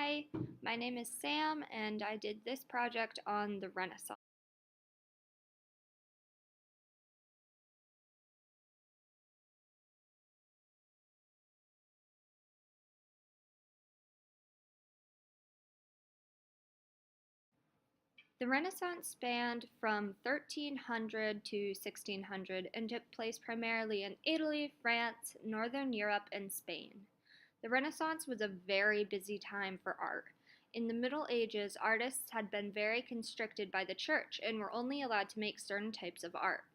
Hi, my name is Sam, and I did this project on the Renaissance. The Renaissance spanned from 1300 to 1600 and took place primarily in Italy, France, Northern Europe, and Spain. The Renaissance was a very busy time for art. In the Middle Ages, artists had been very constricted by the church and were only allowed to make certain types of art.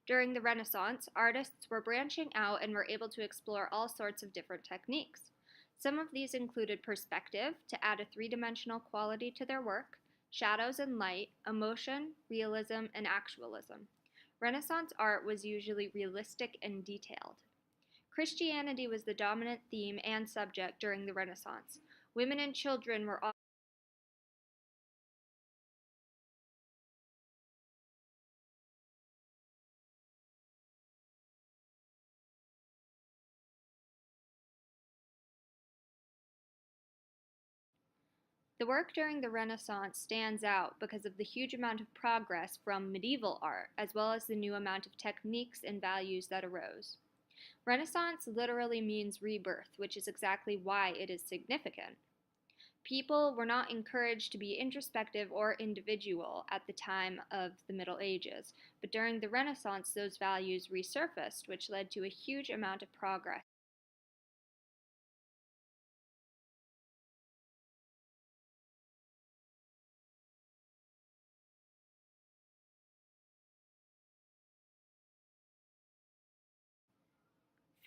During the Renaissance, artists were branching out and were able to explore all sorts of different techniques. Some of these included perspective, to add a three-dimensional quality to their work, shadows and light, emotion, realism, and actualism. Renaissance art was usually realistic and detailed. Christianity was the dominant theme and subject during the Renaissance. Women and children were The work during the Renaissance stands out because of the huge amount of progress from medieval art, as well as the new amount of techniques and values that arose. Renaissance literally means rebirth, which is exactly why it is significant. People were not encouraged to be introspective or individual at the time of the Middle Ages, but during the Renaissance, those values resurfaced, which led to a huge amount of progress.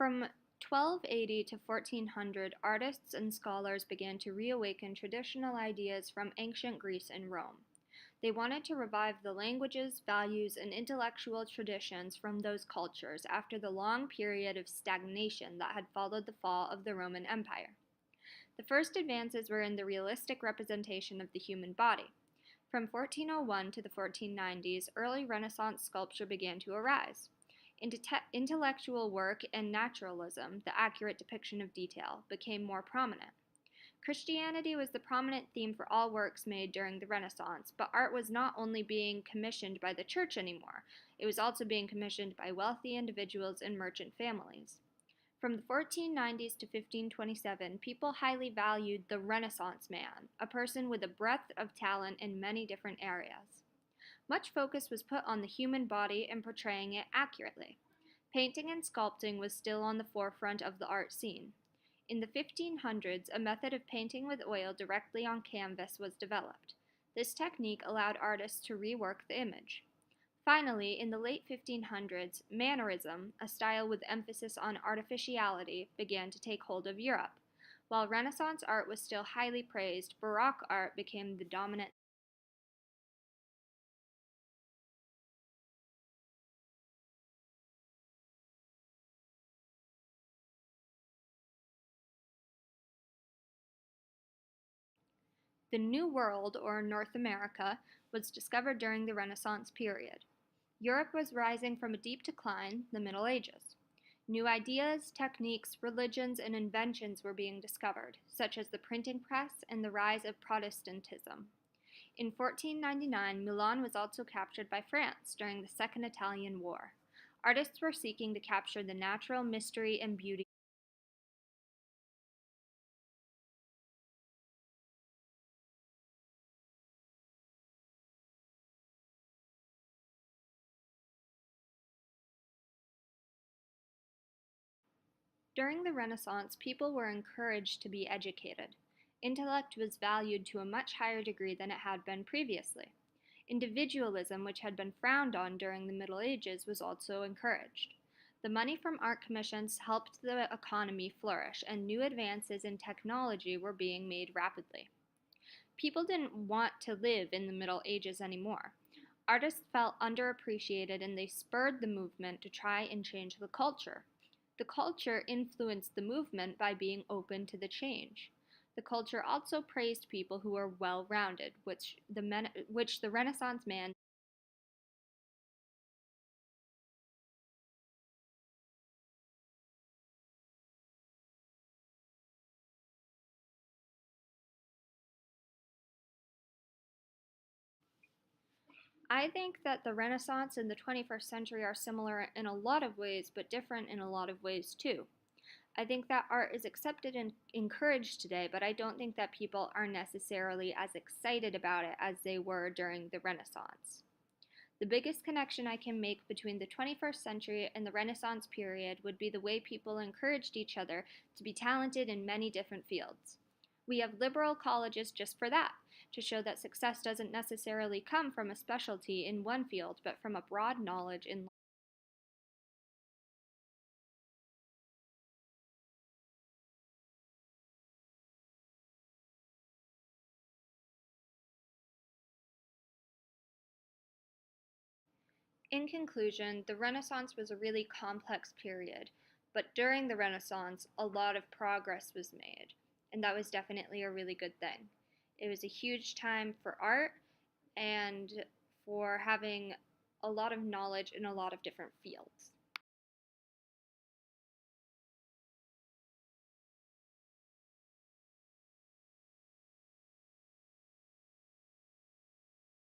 From 1280 to 1400, artists and scholars began to reawaken traditional ideas from ancient Greece and Rome. They wanted to revive the languages, values, and intellectual traditions from those cultures after the long period of stagnation that had followed the fall of the Roman Empire. The first advances were in the realistic representation of the human body. From 1401 to the 1490s, early Renaissance sculpture began to arise. Intellectual work and naturalism, the accurate depiction of detail, became more prominent. Christianity was the prominent theme for all works made during the Renaissance, but art was not only being commissioned by the church anymore, it was also being commissioned by wealthy individuals and merchant families. From the 1490s to 1527, people highly valued the Renaissance man, a person with a breadth of talent in many different areas. Much focus was put on the human body and portraying it accurately. Painting and sculpting was still on the forefront of the art scene. In the 1500s, a method of painting with oil directly on canvas was developed. This technique allowed artists to rework the image. Finally, in the late 1500s, Mannerism, a style with emphasis on artificiality, began to take hold of Europe. While Renaissance art was still highly praised, Baroque art became the dominant. The New World, or North America, was discovered during the Renaissance period. Europe was rising from a deep decline, the Middle Ages. New ideas, techniques, religions, and inventions were being discovered, such as the printing press and the rise of Protestantism. In 1499, Milan was also captured by France during the Second Italian War. Artists were seeking to capture the natural mystery and beauty During the Renaissance, people were encouraged to be educated. Intellect was valued to a much higher degree than it had been previously. Individualism, which had been frowned on during the Middle Ages, was also encouraged. The money from art commissions helped the economy flourish, and new advances in technology were being made rapidly. People didn't want to live in the Middle Ages anymore. Artists felt underappreciated and they spurred the movement to try and change the culture. The culture influenced the movement by being open to the change. The culture also praised people who were well rounded, which the Renaissance man I think that the Renaissance and the 21st century are similar in a lot of ways, but different in a lot of ways too. I think that art is accepted and encouraged today, but I don't think that people are necessarily as excited about it as they were during the Renaissance. The biggest connection I can make between the 21st century and the Renaissance period would be the way people encouraged each other to be talented in many different fields. We have liberal colleges just for that, to show that success doesn't necessarily come from a specialty in one field, but from a broad knowledge in. In conclusion, the Renaissance was a really complex period, but during the Renaissance, a lot of progress was made, and that was definitely a really good thing. It was a huge time for art and for having a lot of knowledge in a lot of different fields.